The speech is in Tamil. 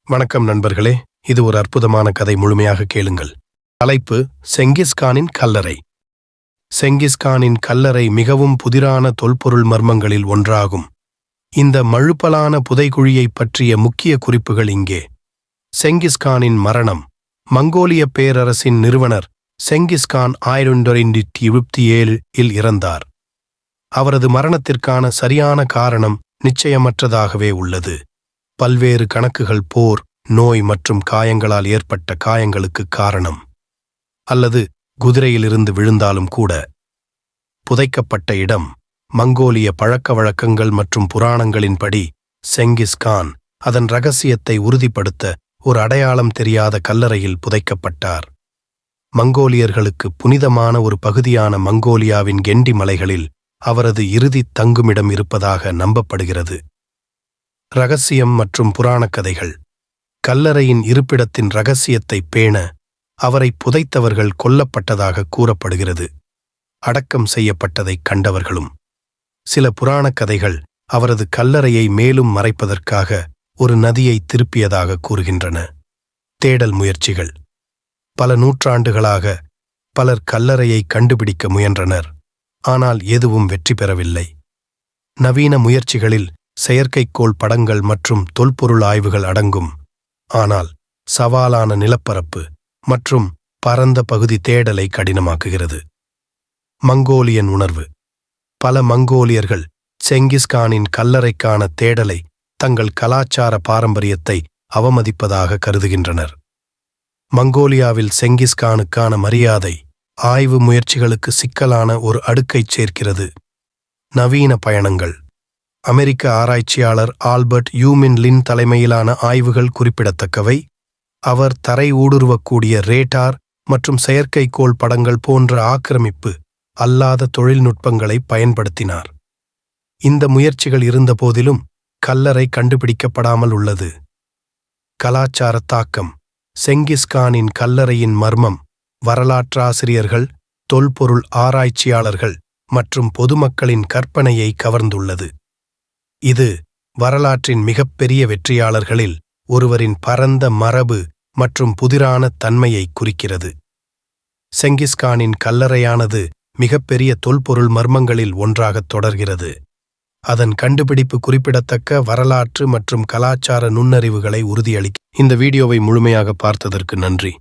வணக்கம் நண்பர்களே, இது ஒரு அற்புதமான கதை. முழுமையாக கேளுங்கள். தலைப்பு: செங்கிஸ்கானின் கல்லறை. செங்கிஸ்கானின் கல்லறை மிகவும் புதிரான தொல்பொருள் மர்மங்களில் ஒன்றாகும். இந்த மழுப்பலான புதைகுழியைப் பற்றிய முக்கிய குறிப்புகள் இங்கே. செங்கிஸ்கானின் மரணம். மங்கோலிய பேரரசின் நிறுவனர் செங்கிஸ்கான் 1927 இறந்தார். அவரது மரணத்திற்கான சரியான காரணம் நிச்சயமற்றதாகவே உள்ளது. பல்வேறு கணக்குகள் போர், நோய் மற்றும் காயங்களால் ஏற்பட்ட காயங்களுக்கு காரணம், அல்லது குதிரையிலிருந்து விழுந்தாலும் கூட. புதைக்கப்பட்ட இடம். மங்கோலிய பழக்க வழக்கங்கள் மற்றும் புராணங்களின்படி செங்கிஸ்கான் அதன் இரகசியத்தை உறுதிப்படுத்த ஒரு அடையாளம் தெரியாத கல்லறையில் புதைக்கப்பட்டார். மங்கோலியர்களுக்கு புனிதமான ஒரு பகுதியான மங்கோலியாவின் கெண்டி மலைகளில் அவரது இறுதி தங்குமிடம் இருப்பதாக நம்பப்படுகிறது. இரகசியம் மற்றும் புராணக்கதைகள். கல்லறையின் இருப்பிடத்தின் இரகசியத்தை பேண அவரை புதைத்தவர்கள் கொல்லப்பட்டதாக கூறப்படுகிறது. அடக்கம் செய்யப்பட்டதைக் கண்டவர்களும். சில புராணக்கதைகள் அவரது கல்லறையை மேலும் மறைப்பதற்காக ஒரு நதியை திருப்பியதாக கூறுகின்றன. தேடல் முயற்சிகள். பல நூற்றாண்டுகளாக பலர் கல்லறையை கண்டுபிடிக்க முயன்றனர், ஆனால் எதுவும் வெற்றி பெறவில்லை. நவீன முயற்சிகளில் செயற்கைக்கோள் படங்கள் மற்றும் தொல்பொருள் ஆய்வுகள் அடங்கும், ஆனால் சவாலான நிலப்பரப்பு மற்றும் பரந்த பகுதி தேடலை கடினமாக்குகிறது. மங்கோலியன் உணர்வு. பல மங்கோலியர்கள் செங்கிஸ்கானின் கல்லறைக்கான தேடலை தங்கள் கலாச்சார பாரம்பரியத்தை அவமதிப்பதாக கருதுகின்றனர். மங்கோலியாவில் செங்கிஸ்கானுக்கான மரியாதை ஆய்வு முயற்சிகளுக்கு சிக்கலான ஒரு அடுக்கைச் சேர்க்கிறது. நவீன பயணங்கள். அமெரிக்க ஆராய்ச்சியாளர் ஆல்பர்ட் யூமின் தலைமையிலான ஆய்வுகள் குறிப்பிடத்தக்கவை. அவர் தரை ஊடுருவக்கூடிய ரேடார் மற்றும் செயற்கைக்கோள் படங்கள் போன்ற ஆக்கிரமிப்பு அல்லாத தொழில்நுட்பங்களை பயன்படுத்தினார். இந்த முயற்சிகள் இருந்தபோதிலும் கல்லறை கண்டுபிடிக்கப்படாமல் உள்ளது. கலாச்சார தாக்கம். செங்கிஸ்கானின் கல்லறையின் மர்மம் வரலாற்றாசிரியர்கள், தொல்பொருள் ஆராய்ச்சியாளர்கள் மற்றும் பொதுமக்களின் கற்பனையை கவர்ந்துள்ளது. இது வரலாற்றின் மிகப்பெரிய வெற்றியாளர்களில் ஒருவரின் பரந்த மரபு மற்றும் புதிரான தன்மையை குறிக்கிறது. செங்கிஸ்கானின் கல்லறையானது மிகப்பெரிய தொல்பொருள் மர்மங்களில் ஒன்றாகத் தொடர்கிறது. அதன் கண்டுபிடிப்பு குறிப்பிடத்தக்க வரலாற்று மற்றும் கலாச்சார நுண்ணறிவுகளை உறுதியளிக்கும். இந்த வீடியோவை முழுமையாக பார்த்ததற்கு நன்றி.